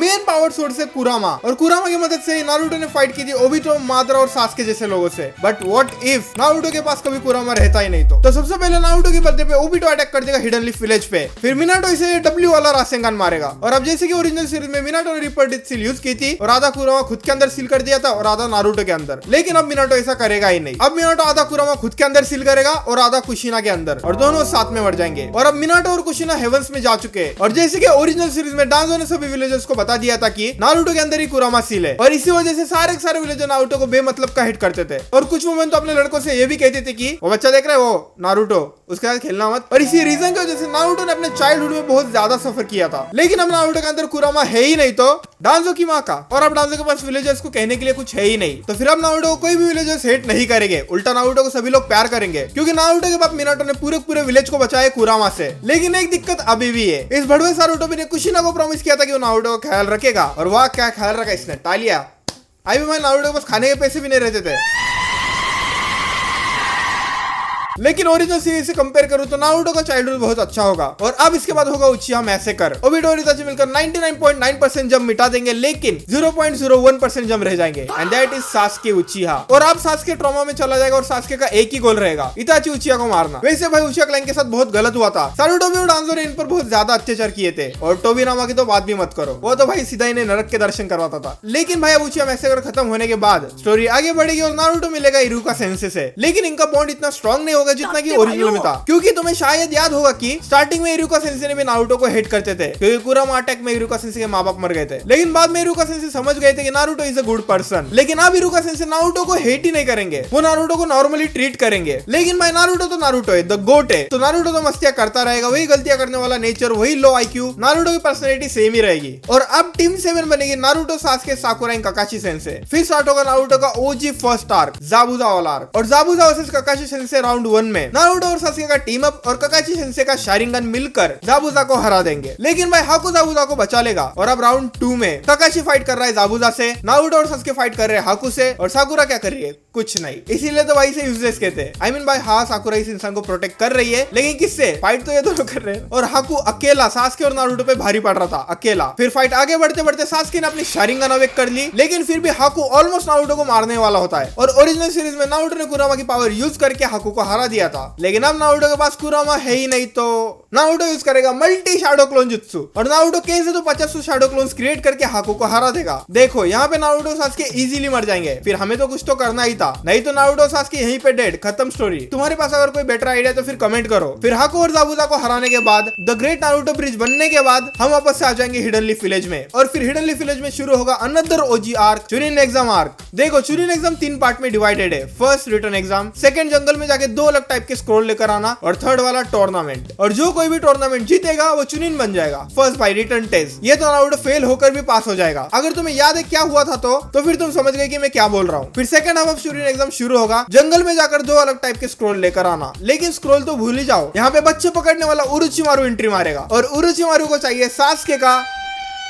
Main power source है कुरामा, और कुरामा की मदद से ही नारुतो ने फाइट की थी ओबिटो, मादरा और सास्के जैसे लोगों से। बट व्हाट इफ नारुतो के पास कभी कुरामा रहता ही नहीं तो सबसे पहले नारुतो के बर्थडे पे ओबिटो अटैक कर देगा हिडन लीफ विलेज पे, फिर मिनाटो इसे डब्ल्यू वाला रासेंगान मारेगा। और अब जैसे कि ओरिजिनल सीरीज में मिनाटो ने रिपर डेथ सील यूज की थी और आधा कुरामा खुद के अंदर सील कर दिया था और आधा नारुतो के अंदर, लेकिन अब मिनाटो ऐसा करेगा ही नहीं। अब मिनाटो आधा कुरामा खुद के अंदर सील करेगा और आधा कुशिना के अंदर, और दोनों साथ में मर जाएंगे। और अब मिनाटो और कुशिना हेवंस में जा चुके हैं, और जैसे कि ओरिजिनल सीरीज में डांजो ने सभी विलेजर्स को बता दिया था कि नारुतो के अंदर ही कुरामा सील है, और इसी वजह से सारे विलेजर नारुतो को बेमतलब का हिट करते थे। और कुछ मोमेंट तो अपने लड़कों से ये भी कहते थे कि वो बच्चा देख रहे हो नारुतो, उसके साथ खेलना मत। और इसी रीजन की वजह से नारुतो ने अपने चाइल्डहुड में बहुत ज्यादा सफर किया था। लेकिन अब नारुतो के अंदर कुरामा है ही नहीं तो डांजो की माँ का, और अब डांजो के पास विलेजर्स को कहने के लिए कुछ है ही नहीं, तो फिर अब नारुतो को कोई भी विलेजर्स हेट नहीं करेंगे, उल्टा नारुतो को सभी लोग प्यार करेंगे, क्योंकि नारुतो के बाप मिनाटो ने पूरे विलेज को बचाया कुरामा से। लेकिन एक दिक्कत अभी भी है, इस भड़वे सारुटोबी ने कुशिना को प्रॉमिस किया था कि वो नारुतो का ख्याल रखेगा, और वह क्या ख्याल रखा इसने, टालिया। अभी मैं नारुतो के पास खाने के पैसे भी नहीं रहते थे। लेकिन ओरिजिनल सीरीज से कंपेयर करूं तो नारुतो का चाइल्डहुड बहुत अच्छा होगा। और अब इसके बाद होगा उचिहा मैसेकर। ओबिटो और इताची मिलकर 99.9% जंप मिटा देंगे, लेकिन 0.01% जंप रह जाएंगे, एंड दैट इज सास्के उचिहा। और अब सास्के ट्रॉमा में चला जाएगा और सास्के का एक ही गोल रहेगा, इताची उचिहा को मारना। वैसे भाई उचिहा क्लैन के साथ बहुत गलत हुआ था, सारुटोबी और डांजो ने इन पर बहुत ज्यादा अत्याचार किए थे, और टोबिरामा की तो बात भी मत करो, वो तो भाई सीधा इन्हें नरक के दर्शन करवाता था। लेकिन भाई अब उचिहा मैसेकर खत्म होने के बाद स्टोरी आगे बढ़ेगी और नारुतो मिलेगा इरुका सेंसे से, लेकिन इनका बॉन्ड इतना स्ट्रॉन्ग नहीं होगा जितना कि ओरिजिनल में था, क्योंकि तुम्हें शायद याद होगा कि स्टार्टिंग में इरुका सेंसे ने भी नारुतो को हेट करते थे, क्योंकि कुरामा अटैक में इरुका सेंसे के माँ बाप मर गए थे। लेकिन बाद में इरुका सेंसे समझ गए थे कि Naruto is a good person. लेकिन अब इरुका सेंसे नारुतो को हेट ही नहीं करेंगे, वो नारुतो को नॉर्मली ट्रीट करेंगे। लेकिन भाई नारुतो तो नारुतो है, द गोट है, तो नारुतो तो मस्तियां करता रहेगा, वही गलतियां करने वाला नेचर, वही लो आईक्यू, नारुतो की पर्सनैलिटी सेम ही रहेगी। और अब टीम 7 बनेगी Naruto, Sasuke, Sakura and Kakashi sensei. फिर स्टार्ट होगा नारुतो का ओजी फर्स्ट आर्क, ज़ाबुज़ा वाला आर्क, और Zabuza versus Kakashi sensei round 1 में नारुतो और सास्के का टीम अप और काकाशी सेंसे का शारिंगन मिलकर ज़ाबुज़ा को हरा देंगे। लेकिन भाई हाकु ज़ाबुज़ा को बचा लेगा। और अब राउंड 2 में काकाशी फाइट कर रहा है ज़ाबुज़ा से, नारुतो और सास्के फाइट कर रहे हैं हाकु से, और साकुरा क्या कर रही है, कुछ नहीं। इसीलिए तो भाई से यूजलेस कहते हैं। आई मीन भाई हाँ, साकुरा इस इंसान को प्रोटेक्ट कर रही है, लेकिन किससे, फाइट तो ये दोनों कर रहे हैं। और हाकु अकेला सास्के और नारुतो पे भारी पड़ रहा था, अकेला। फिर फाइट आगे बढ़ते बढ़ते सास्के ने अपनी शारिंगन अवेक कर ली, लेकिन फिर भी हाकु ऑलमोस्ट नारुतो को मारने वाला होता है। और ओरिजिनल सीरीज में नारुतो ने कुरामा की पावर यूज करके हाकु को हरा दिया था, लेकिन अब नारुतो के पास कुरामा है ही नहीं, तो नारुतो यूज करेगा मल्टी शैडो क्लोन जुत्सु, और नारुतो कैसे तो 50 शैडो क्लोन्स क्रिएट करके हाकु को हरा देगा। देखो यहाँ पे नारुतो सास्के इजीली मर जाएंगे, फिर हमें तो कुछ तो करना ही था, नहीं तो नारुतो सास्के यहीं पे डेड, खत्म स्टोरी। तुम्हारे पास अगर कोई बेटर आइडिया तो फिर कमेंट करो। फिर हाकु और ज़ाबुज़ा को हराने के बाद, द ग्रेट नारुतो ब्रिज बनने के बाद हम वापस से आ जाएंगे हिडन लीफ विलेज में, और फिर हिडन लीफ विलेज में शुरू होगा अनदर ओजी आर्क, चुनिन एग्जाम आर्क। देखो चुनिन एग्जाम 3 पार्ट में डिवाइडेड है, फर्स्ट रिटर्न एग्जाम, सेकंड जंगल में जाके 2 अलग टाइप के स्क्रोल लेकर आना, और थर्ड वाला टूर्नामेंट। और जो कोई भी टूर्नामेंट जीतेगा वो चुनिन बन जाएगा, फर्स्ट बाय रिटर्न टेस्ट। ये तो नारुतो फेल होकर भी पास हो जाएगा। अगर तुम्हें याद है क्या हुआ था तो फिर तुम समझ गए कि मैं क्या बोल रहा हूँ। फिर second half of chunin exam शुरू होगा, जंगल में जाकर 2 अलग टाइप के स्क्रोल लेकर आना, लेकिन स्क्रोल तो भूल ही जाओ, यहाँ पे बच्चे पकड़ने वाला उरुचिमारू एंट्री मारेगा, और उरुचिमारू को चाहिए सास्के का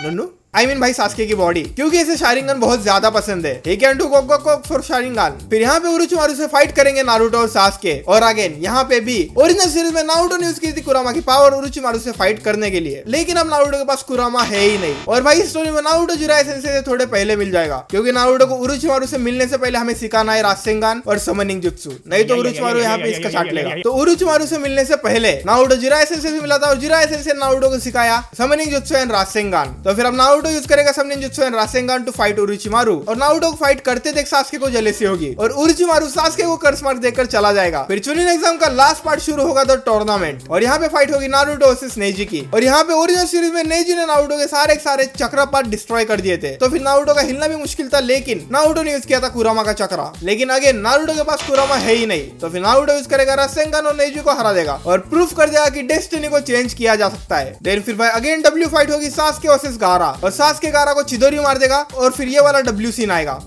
नन्नू, आई मीन भाई सास्के की बॉडी, क्योंकि इसे शारिंगन बहुत ज्यादा पसंद है। ही कैन डू गोगोको फॉर शारिंगन। फिर यहाँ पे उरुचिमारू से फाइट करेंगे नारुतो और सास्के, और अगेन यहाँ पे भी ओरिजिनल सीरीज में नारुतो ने यूज की थी कुरामा की पावर उरुचिमारू से फाइट करने के लिए, लेकिन अब नारुतो के पास कुरामा है ही नहीं। और भाई स्टोरी में नारुतो जिराई सेंसे से थोड़े पहले मिल जाएगा, क्योंकि नारुतो को उरुचिमारू से मिलने से पहले हमें सिखाना है रासेंगान और समनिंग जुत्सु, नहीं तो उरुचिमारू यहाँ पे इसका चाट लेगा। तो उरुचिमारू से मिलने से पहले नारुतो जिराई सेंसे से मिला था, और जिराई सेंसे नारुतो को सिखाया समनिंग जुत्सु एंड रासेंगान। तो फिर अब नारुतो यूज करेगा summoning jutsu and Rasengan to fight Orochimaru, और नारुतो को फाइट करते देख सास्के को जेलेसी होगी, और उरुचिमारू सास्के को कर्स मार्क देकर चला जाएगा। फिर चुनिन एग्जाम का लास्ट पार्ट शुरू होगा, द टूर्नामेंट, और यहाँ पे फाइट होगी नारुतो वर्सेस नेजी की। और यहाँ पे ओरिजिनल सीरीज में नेजी ने नारुतो के सारे चक्रा पार्ट डिस्ट्रॉय कर दिए थे, तो फिर नारुतो का हिलना भी मुश्किल था, लेकिन नारुतो ने यूज किया था कुरामा का चक्रा। लेकिन अगेन नारुतो के पास कुरामा है ही नहीं, तो फिर नारुतो यूज करेगा रासेंगान और नेजी को हरा देगा, और प्रूफ कर देगा कि डेस्टिनी को चेंज किया जा सकता है। देन फिर भाई अगेन डब्ल्यू फाइट होगी सास्के वर्सेस गारा, और सास्के गारा को चिदोरी मार देगा, और फिर ये वाला डब्ल्यू सीन आएगा।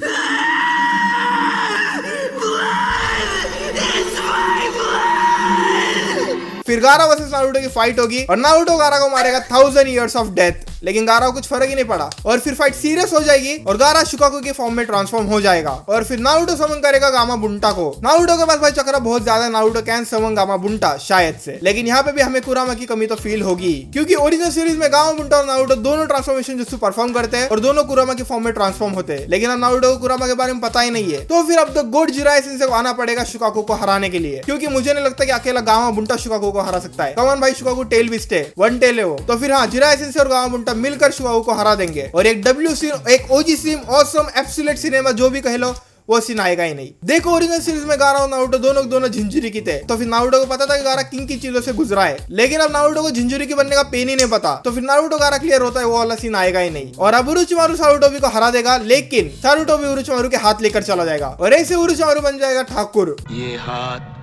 फिर गारा वर्सेस नारुतो की फाइट होगी, और नारुतो गारा को मारेगा 1000 इयर्स ऑफ डेथ। लेकिन गारा को कुछ फर्क ही नहीं पड़ा और फिर फाइट सीरियस हो जाएगी और गारा शिकागो के फॉर्म में ट्रांसफॉर्म हो जाएगा और फिर नारुतो समन करेगा गामा बुंटा को। नारुतो के पास भाई चक्रा बहुत ज्यादा, नारुतो कैन समन गामा बुंटा शायद से, लेकिन यहाँ पे भी हमें कुरामा की कमी तो फील होगी क्योंकि ओरिजिनल सीरीज में गामा बुंटा और नारुतो दोनों ट्रांसफॉर्मेशन जुत्सु परफॉर्म करते हैं और दोनों कुरामा की फॉर्म में ट्रांसफॉर्म होते हैं, लेकिन अब नारुतो को कुरामा के बारे में पता ही नहीं है। तो फिर अब द गोड जिराई सेंसे को आना पड़ेगा शिकागो को हराने के लिए, क्योंकि मुझे नहीं लगता कि अकेला गामा बुंटा शिकागो को हरा सकता है। कमान भाई शिकागो टेल बिस्ट है, वन टेल है वो, तो फिर हाँ जिराई सेंसे और गामा बुंटा मिलकर शिकागो को हरा देंगे और एक डब्ल्यू सीन, एक ओजी सीन, ऑसम एब्सोल्यूट सिनेमा जो भी कह लो, वो सीन आएगा ही नहीं। देखो ओरिजिनल सीरीज में गारा और नारुतो दोनों झिंझुरी की थे, तो फिर नारुतो को पता था कि गारा किन की चीजों से गुजरा है, लेकिन अब नारुतो को झिंझुरी की बनने का पेन ही नहीं पता, तो फिर नारुतो गारा क्लियर होता है, वो वाला सीन आएगा ही नहीं। और अब उरोचिमारू सारुटोबी को हरा देगा, लेकिन सारुटोबी उरोचिमारू के हाथ लेकर चला जाएगा और ऐसे उरोचिमारू बन जाएगा ठाकुर। ये हाथ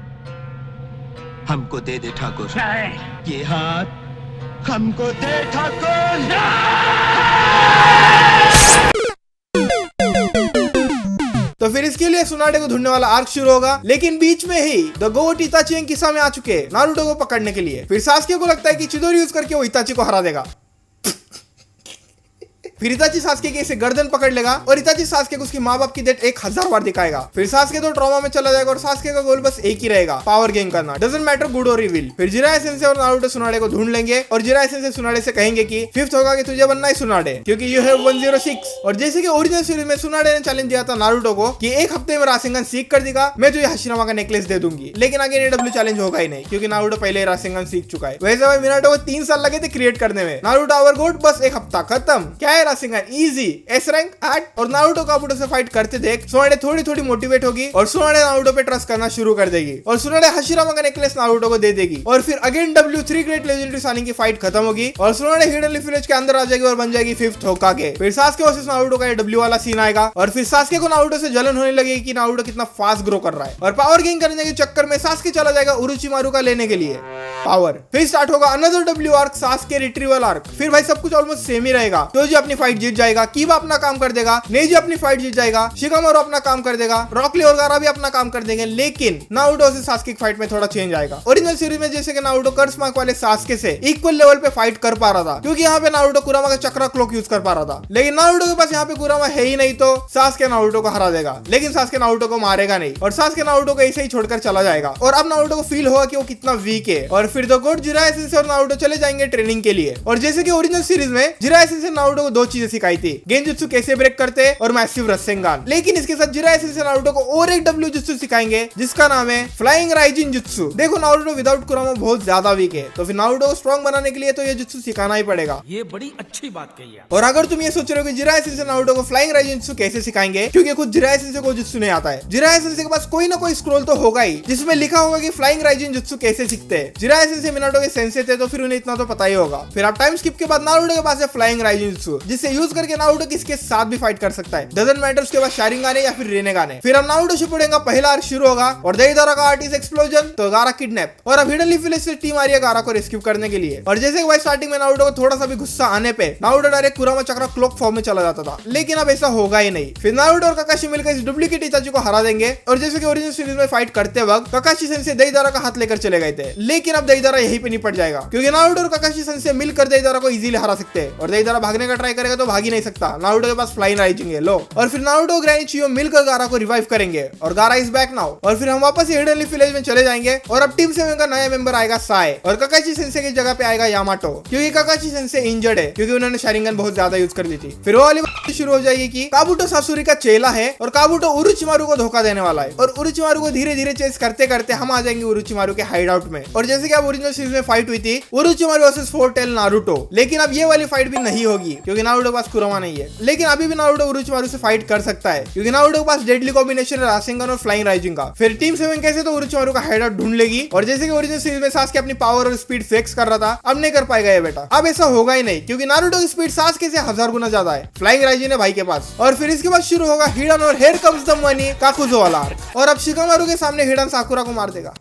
हमको दे दे ठाकुर, ये हाथ हमको दे ठाकुर। तो फिर इसके लिए सुनाडे को ढूंढने वाला आर्क शुरू होगा, लेकिन बीच में ही द गोट इताची किस्सा में आ चुके नारुतो को पकड़ने के लिए। फिर सास्के को लगता है कि चिदोरी यूज करके वो इताची को हरा देगा। फिर इताची सास्के के इसे गर्दन पकड़ लेगा और इताची सास्के को उसकी माँ बाप की डेट 1000 बार दिखाएगा। फिर सास्के तो ट्रॉमा में चला जाएगा और सास्के का गोल बस एक ही रहेगा, पावर गेन करना, डजंट मैटर गुड और इविल। फिर जिराई सेंसे और नारुतो सुनाडे को ढूंढ लेंगे और जिराई सेंसे सुनाडे से कहेंगे कि 5th होगा कि तुझे बनना है सुनाडे, क्योंकि यू हैव 106। और जैसे कि ओरिजिनल सीरीज में सुनाडे ने चैलेंज दिया था नारुतो को कि एक हफ्ते में रासेंगन सीख कर देगा, मैं तुझे हशिरामा का नेकलेस दे दूंगी, लेकिन आगे एडब्ल्यू चैलेंज होगा ही नहीं क्योंकि नारुतो पहले ही रासेंगन सीख चुका है। वैसे भाई मिनाटो को 3 साल लगे थे क्रिएट करने में, नारुतो आवर गोट बस एक हफ्ता खत्म। क्या है रासेंगन, इजी एस रैंक हट। और नारुतो काबुटो से फाइट करते देख सुनाडे थोड़ी थोड़ी मोटिवेट होगी और सुनाडे नारुतो पे ट्रस्ट करना शुरू कर देगी और सुनाडे हशिरामा का नेकलेस नारुतो को दे देगी और फिर अगेन W3 ग्रेट लेजेंडरी सानिंग की फाइट खत्म होगी और सुनाडे हिडन लीफ विलेज के अंदर आ जाएगी और बन जाएगी 5th होकागे। फिर सास्के वर्सेस नारुतो का W वाला सीन आएगा और फिर सास्के को नारुतो से जलन होने लगेगी कि नारुतो कितना फास्ट ग्रो कर रहा है और पावर गेन करने के चक्कर में सास्के चला जाएगा उरोचिमारू का लेने के लिए पावर। फिर स्टार्ट होगा another W arc, Sasuke retrieval arc. फिर भाई सब कुछ ऑलमोस्ट सेम ही रहेगा। तो जो अपनी फाइट जीत जाएगा, कीबा अपना काम कर देगा, नेजी अपनी फाइट जीत जाएगा, शिकामारू अपना काम कर देगा, रॉकली और गारा भी अपना काम कर देंगे, लेकिन नारुतो से सास्के की फाइट में थोड़ा चेंज आएगा। ओरिजिनल सीरीज में जैसे कि नारुतो कर्स मार्क वाले सास्के से इक्वल लेवल पे फाइट कर पा रहा था क्योंकि यहाँ पे नारुतो कुरामा का चक्रा क्लॉक यूज कर पा रहा था, लेकिन नारुतो के पास यहाँ पे कुरामा है ही नहीं, तो सास्के नारुतो को हरा देगा, लेकिन सास्के नारुतो को मारेगा नहीं और सास्के नारुतो को ऐसे ही छोड़कर चला जाएगा और अब नारुतो को फील होगा कि वो कितना वीक है। और फिर द गोट जिराई सेंसे और नारुतो चले जाएंगे ट्रेनिंग के लिए और जैसे कि ओरिजिनल सीरीज में जिराई सेंसे नारुतो को 2 चीजें सिखाई थी, गेंजुत्सु कैसे ब्रेक करते और मैसिव रसेंगान, लेकिन इसके साथ जिराई सेंसे नारुतो को और एक W जुत्सु सिखाएंगे जिसका नाम है फ्लाइंग राइजिन जुत्सु। देखो नारुतो विदाउट कुरामा बहुत ज्यादा वीक है, तो फिर नारुतो को स्ट्रॉन्ग बनाने के लिए तो ये जुत्सु सिखाना ही पड़ेगा। ये बड़ी अच्छी बात कही है। और अगर तुम ये सोच रहे हो कि जिराई सेंसे नारुतो को फ्लाइंग राइजिन जुत्सु कैसे सिखाएंगे, क्योंकि खुद जिराई सेंसे को जुत्सु नहीं आता है, जिराई सेंसे के पास कोई ना कोई स्क्रॉल तो होगा ही जिसमें लिखा होगा कि फ्लाइंग राइजिन जुत्सु कैसे सीखते हैं। जिराई सेंसे मिनाटो के सेंसे थे तो फिर उन्हें इतना तो पता ही होगा। फिर आप टाइम स्किप के बाद नारुतो के पास है फ्लाइंग राइजिन जुत्सु, जिससे यूज करके नारुतो किसके साथ भी फाइट कर सकता है, डजंट मैटर उसके बाद शारिंगान या फिर रेनेगान। फिर अब नारुतो शिपुडेन का पहला आर्क शुरू होगा और देइदारा का आर्टिस्ट एक्सप्लोजन, तो गारा किडनैप और अब हिडन लीफ विलेज से टीम आ रही है गारा को रेस्क्यू करने के लिए। और जैसे कि भाई स्टार्टिंग में नारुतो को थोड़ा सा भी गुस्सा आने पे नारुतो डायरेक्ट कुरामा चक्रा क्लॉक फॉर्म में चला जाता था, लेकिन अब ऐसा होगा ही नहीं। फिर नारुतो और काकाशी मिलकर इस डुप्लीकेट इताची को हरा देंगे और जैसे कि ओरिजिनल सीरीज में फाइट करते वक्त काकाशी सेंसे देइदारा का हाथ लेकर चले गए थे, लेकिन अब देइदारा यहीं पे निपट जाएगा क्योंकि नारुतो और काकाशी सेंसे मिलकर देइदारा को इजीली हरा सकते हैं और देइदारा भागने का ट्राई करेगा तो भाग ही नहीं सकता, नारुतो के पास फ्लाइंग राइजिंग है लो। और फिर नारुतो और ग्रैनी चियो मिलकर गारा को रिवाइव करेंगे और गारा इज बैक नाउ। और फिर हम वापस हिडन लीफ विलेज में चले जाएंगे और अब टीम 7 का नया मेंबर आएगा साए और काकाशी सेंसे की जगह पे आएगा यामाटो, क्योंकि काकाशी सेंसे इंजर्ड है क्योंकि उन्होंने शारिंगन बहुत ज्यादा यूज कर दी थी। फिर वो वाली बात शुरू हो जाएगी कि काबुटो सासुरी का चेला है और काबुटो उरोचिमारू को धोखा देने वाला है और उरोचिमारू को धीरे धीरे चेस करते करते हम आ जाएंगे उरोचिमारू के हाइड आउट में। और जैसे कि अब ओरिजिनल सीरीज में फाइट हुई थी उरोचिमारू वर्सेस 4 टेल नारुतो, लेकिन अब ये वाली फाइट भी नहीं होगी क्योंकि नारुतो के पास कुरामा नहीं है, लेकिन अभी भी नारुतो उरोचिमारू से फाइट कर सकता है क्योंकि नारुतो के पास डेडली कॉम्बिनेशन है रासेंगन और फ्लाइंग राइजिंग का। फिर टीम 7 कैसे तो उरोचिमारू का हाइड आउट ढूंढ लेगी और जैसे कि ओरिजिनल सीरीज में सास्के अपनी पावर और स्पीड फ्लेक्स कर रहा था, अब नहीं कर पाएगा ये बेटा, अब ऐसा होगा ही नहीं क्योंकि नारुतो की स्पीड सास्के से 1000 गुना ज्यादा है, फ्लाइंग राइजिन है भाई के पास। और फिर इसके बाद शुरू होगा हिडन और हियर कम्स द मनी काकुजो वाला आर्क और अब शिकामारू के सामने हिडन साकुरा को मार देगा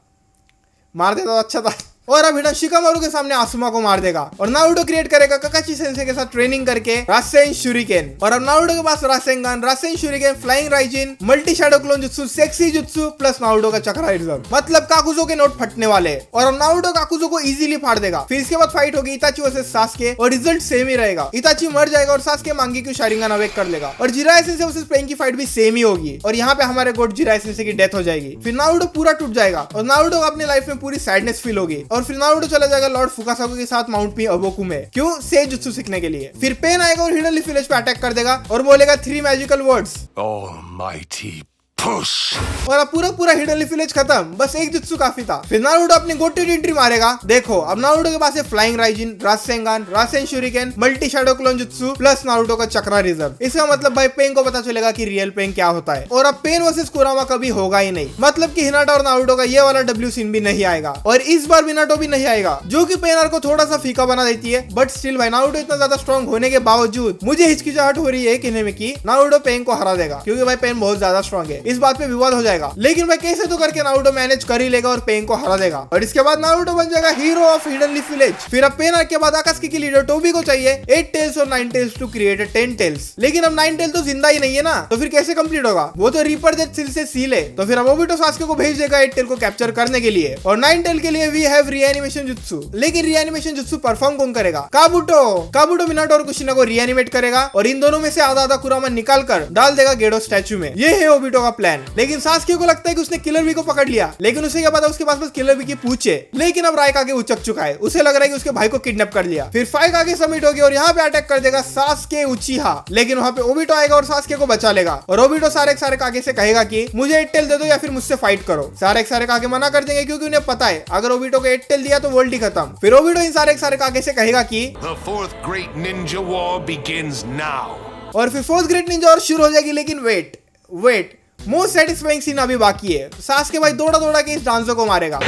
तो अच्छा था और अब हिडन शिकामारू के सामने आसुमा को मार देगा और नारुतो क्रिएट करेगा काकाची सेंसे के साथ ट्रेनिंग करके रासेन शुरिकेन। और अब नारुतो के पास Rasengan, Rasen shuriken, flying Raijin, multi shadow clone jutsu, sexy jutsu plus Naruto का चक्राइज्म, मतलब काकुजो के नोट फटने वाले। और अब नारुतो काकुजो को इजीली फाड़ देगा। फिर इसके बाद फाइट होगी इताची वर्सेस सास्के और रिजल्ट सेम ही रहेगा। इताची मर जाएगा और सास्के मांगी की शारिंगन अवेक कर लेगा और जिराय सेंसे वर्सेस पेन की फाइट भी सेम ही होगी और यहाँ पे हमारे गोट जिराय सेंसे की डेथ हो जाएगी। फिर नारुतो पूरा टूट जाएगा और नारुतो को अपनी लाइफ में पूरी सैडनेस फील होगी और फिर नारुतो चला जाएगा लॉर्ड फुकासाकु के साथ माउंट पी अबोकू में, क्यों सेजुत्सु सीखने के लिए। फिर पेन आएगा और हिडन लीफ विलेज पे अटैक कर देगा और बोलेगा 3 मैजिकल वर्ड्स, Almighty push. और अब पूरा हिडन लीफ विलेज खत्म, बस एक जुत्सु काफी था। फिर नारुतो अपनी गोटे एंट्री मारेगा। देखो अब नारुतो के पास है flying Raijin, Rasengan, Rasen shuriken, multi shadow clone jutsu plus Naruto का चक्रा रिजर्व। इसका मतलब भाई पेन को पता चलेगा कि रियल पेन क्या होता है और अब पेन वर्सेस कुरामा कभी होगा ही नहीं, मतलब कि हिनाटा और नारुतो का ये वाला डब्ल्यू सीन भी नहीं आएगा और इस बार मिनाटो भी नहीं आएगा, जो कि पेन को थोड़ा सा फीका बना देती है। बट स्टिल भाई नारुतो इतना ज्यादा स्ट्रॉन्ग होने के बावजूद मुझे हिचकिचाहट हो रही है कहने में कि नारुतो पेन को हरा देगा, क्योंकि भाई पेन बहुत ज्यादा स्ट्रॉन्ग है। इस बात पे विवाद हो जाएगा, लेकिन भाई कैसे तो करके नारुतो मैनेज कर ही लेगा और पेन को हरा देगा और इसके बाद नारुतो बन जाएगा hero of hidden leaf village. फिर अब पेन आर्क के बाद आकात्सुकी की लीडर टोबी को चाहिए 8 टेल्स और 9 टेल्स टू क्रिएट 10 टेल्स, लेकिन अब 9 टेल तो जिंदा ही नहीं है ना, तो फिर कैसे कंप्लीट होगा? वो तो रीपर डेथ सील से सील है। तो फिर अब ओबिटो सास्के को भेज देगा 8 टेल को कैप्चर करने के लिए और 9 टेल के लिए वी हैव रीएनिमेशन जुत्सु, लेकिन रीएनिमेशन जुत्सु परफॉर्म कौन करेगा? काबुटो मिनाटो और कुशिना को रीएनिमेट करेगा और इन दोनों में से आधा कुरामा निकाल कर डाल देगा गेडो स्टैचू में। ये है ओबिटो का प्लान। लेकिन सास्के को लगता है कि उसने किलर बी को पकड़ लिया, लेकिन उसे क्या पता उसके पास बस किलर बी की पूंछ है। लेकिन अब राइक आगे उचक चुका है, उसे लग रहा है कि उसके भाई को किडनैप कर लिया। फिर फाइक आगे सबमिट होगी और यहाँ पे अटैक कर देगा सास्के उचिहा, लेकिन वहाँ पे ओबिटो आएगा और सास्के को बचा लेगा और ओबिटो सारे आगे से कहेगा कि मुझे 8 टेल दे दो या फिर मुझसे फाइट करो। सारे आगे मना कर देंगे क्योंकि उन्हें पता है अगर ओबिटो को 8 टेल दिया तो वर्ल्ड ही खत्म। फिर ओबिटो इन सारे आगे से कहेगा कि The fourth great ninja war begins now. और फिर फोर्थ ग्रेट निंजा और शुरू हो जाएगी। लेकिन वेट मोस्ट सेटिस्फाइंग सीन अभी बाकी है। सास्के भाई दौड़ा के इस डांसर को मारेगा।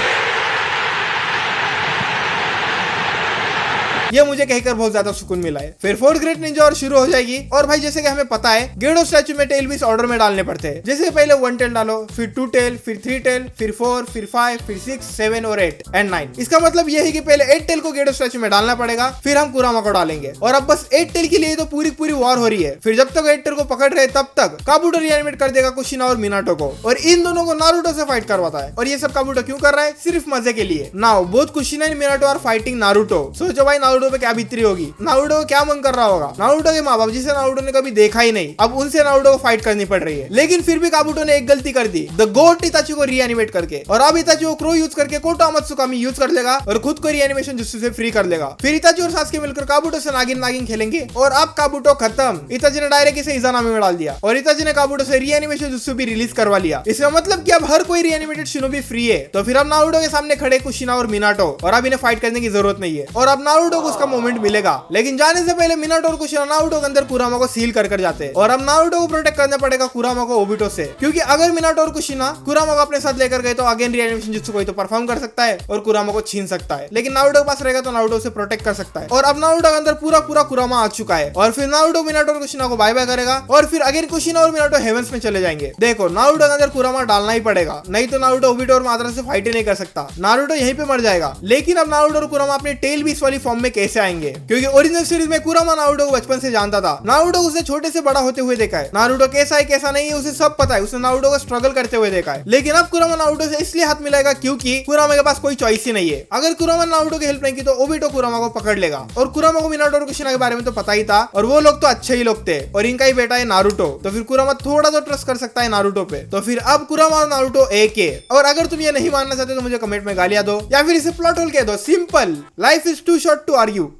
ये मुझे कहकर बहुत ज्यादा सुकून मिला है। फिर फोर्थ ग्रेट निंजा और शुरू हो जाएगी और भाई जैसे कि हमें पता है गेडो स्टैचू में टेल भी इस ऑर्डर में डालने पड़ते हैं। जैसे पहले 1 टेल डालो, फिर 2 टेल, फिर 3 टेल, फिर 4, फिर 5, फिर 6, 7 और 8 एंड 9। इसका मतलब ये है कि पहले 8 टेल को गेडो स्टैचू में डालना पड़ेगा, फिर हम कुरामा को डालेंगे और अब बस 8 टेल के लिए तो पूरी वॉर हो रही है। फिर जब तक 8 टेल को पकड़ रहे तब तक काबुटो रीएनिमेट कर देगा कुशिना और मिनाटो को और इन दोनों को नारुतो से फाइट करवाता है। और ये सब काबुटो क्यों कर रहा है? सिर्फ मजे के लिए। Now both Kushina and Minato are fighting Naruto. सोचो भाई नारुतो पे क्या बीतरी होगी, नारुतो को क्या मन कर रहा होगा। नारुतो के माँ बाप जिसे नारुतो ने कभी देखा ही नहीं, अब उनसे नारुतो को फाइट करनी पड़ रही है। लेकिन फिर भी काबुटो ने एक गलती कर दी, द गोट इताची को रीएनिमेट करके, और अब इताची को क्रो यूज करके कोटो अमात्सुकामी यूज कर लेगा और खुद को रीएनिमेशन जुत्सु से फ्री कर लेगा। फिर इताची और सास्के मिलकर काबुटो से नागिन खेलेंगे और अब काबुटो खत्म। इताची ने डायरेक्ट इसे इज़ानामी में डाल दिया और इताची ने काबुटो से रीएनिमेशन जुत्सु भी रिलीज करवा लिया। इसका मतलब कि अब हर कोई रीएनिमेटेड शिनोबी फ्री है। तो फिर अब नारुतो के सामने खड़े कुशिना और मिनाटो और अब इन्हें फाइट करने की जरूरत नहीं है और अब नारुतो को उसका मोमेंट मिलेगा। लेकिन जाने से पहले मिनाटो और कुशिना नारुतो के अंदर कुरामा को सील कर जाते हैं और अब नारुतो को प्रोटेक्ट करना पड़ेगा कुरामा को ओबिटो से, क्योंकि अगर मिनाटो और कुशिना कुरामा को अपने साथ लेकर गए तो अगेन रीएनिमेशन जुत्सु कोई तो परफॉर्म कर सकता है और कुरामा को छीन सकता है। लेकिन नारुतो के पास रहेगा तो नारुतो से प्रोटेक्ट कर सकता है और अब नारुतो के अंदर पूरा कुरामा आ चुका है और फिर नारुतो मिनाटो और कुशिना को बाय बाय करेगा और फिर अगेन कुशिना और मिनाटो हेवंस में चले जाएंगे। देखो नारुतो के अंदर कुरामा डालना ही पड़ेगा, नहीं तो नारुतो ओबिटो और मादरा से फाइट ही नहीं कर सकता। नारुतो यहीं पे मर जाएगा। लेकिन अब नारुतो और कुरामा अपने टेल बीस वाली फॉर्म में कैसे आएंगे? क्योंकि ओरिजिनल सीरीज में कुरामा नारुतो को बचपन से जानता था। नारुतो उसे छोटे से बड़ा होते हुए देखा है। नारुतो कैसा है कैसा नहीं है उसे सब पता है। उसने नारुतो को स्ट्रगल करते हुए देखा है। लेकिन अब कुरामा नारुतो से इसलिए हाथ मिलाएगा क्योंकि कुरामा के पास कोई चॉइस ही नहीं है। अगर कुरामा नारुतो की हेल्प नहीं की तो ओबिटो कुरामा को पकड़ लेगा और कुरामा को मिनाटो और कुशिना के बारे में तो पता ही था और वो लोग तो अच्छे ही लोग थे और इनका ही बेटा है नारुतो, तो फिर कुरामा थोड़ा तो ट्रस्ट कर सकता है नारुतो पे। तो फिर अब कुरामा और नारुतो एक है। और अगर तुम ये नहीं मानना चाहते तो मुझे कमेंट में गालियां दो या फिर इसे प्लॉट होल कह दो। Simple, life is too short to argue.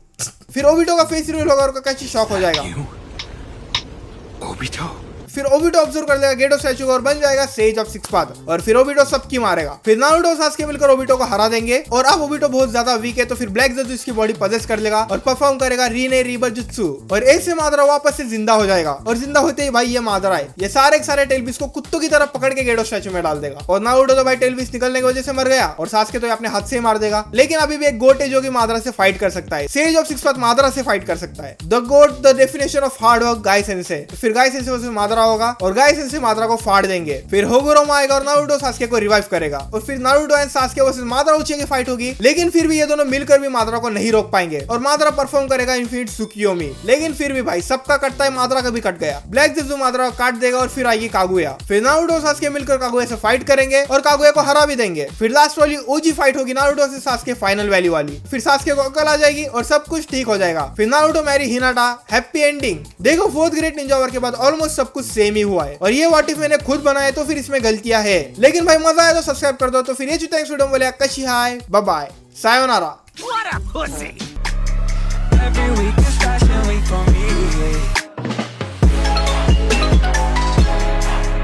फिर ओबिटो का फेस रिवील होगा और काकाची शॉक हो जाएगा। Obito. फिर ओबिटो ऑब्जर्व कर लेगा गेडो स्टैचू को और बन जाएगा सेज ऑफ सिक्स पाथ और फिर ओबिटो सबकी मारेगा। फिर नारुतो और सास्के मिलकर ओबिटो को हरा देंगे और अब ओबिटो बहुत ज्यादा वीक है तो फिर ब्लैक ज़ेटो इसकी बॉडी पजेस कर लेगा और परफॉर्म करेगा रीने रीबर जुत्सु और ऐसे मादरा वापस से जिंदा हो जाएगा और जिंदा होते ही भाई ये मादरा है ये सारे टेलबीस को कुत्तों की तरह पकड़ के गेडो स्टैचू में डाल देगा और नारुतो तो भाई टेलबीस निकलने की वजह से मर गया और सास्के तो अपने हाथ से मार देगा। लेकिन अभी भी एक गोट है जो कि मादरा से फाइट कर सकता है। Sage of six path Madara से फाइट कर सकता है। The GOAT, the definition of hard work, Guy sensei. फिर गाई सेंसे वर्सेस मादरा होगा और गाइस इनसे माद्रा को फाड़ देंगे। फिर होगुरोमा आएगा और नारुतो सास्के को रिवाइव करेगा और फिर नारुतो एंड सास्के वर्सेस माद्रा उचिया की फाइट होगी। लेकिन फिर भी ये दोनों मिलकर भी माद्रा को नहीं रोक पाएंगे और माद्रा परफॉर्म करेगा इन्फिनिट सुकियोमी। लेकिन फिर भी भाई सबका कटता है, माद्रा का भी कट गया। ब्लैक ज़ेज़ू माद्रा को काट देगा और फिर आएगी कागुया। फिर नारुतो सास्के मिलकर कागुया से फाइट करेंगे और कागुया को हरा भी देंगे। फिर लास्ट वाली ओजी फाइट होगी नारुतो से सास्के फाइनल वैल्यू वाली। फिर सास्के को अकल आ जाएगी और सब कुछ ठीक हो जाएगा। फिर Naruto marry Hinata, happy ending. देखो फोर्थ ग्रेट निंजा वॉर के बाद ऑलमोस्ट सब कुछ सेम ही हुआ है और ये व्हाट इफ मैंने खुद बनाया तो फिर इसमें गलतियां है। लेकिन भाई मजा आया तो सब्सक्राइब कर दो। तो फिर ये थैंक्स वीडियो बोले कशी हाय, बाय बाय, सायोनारा। What a pussy! Every week is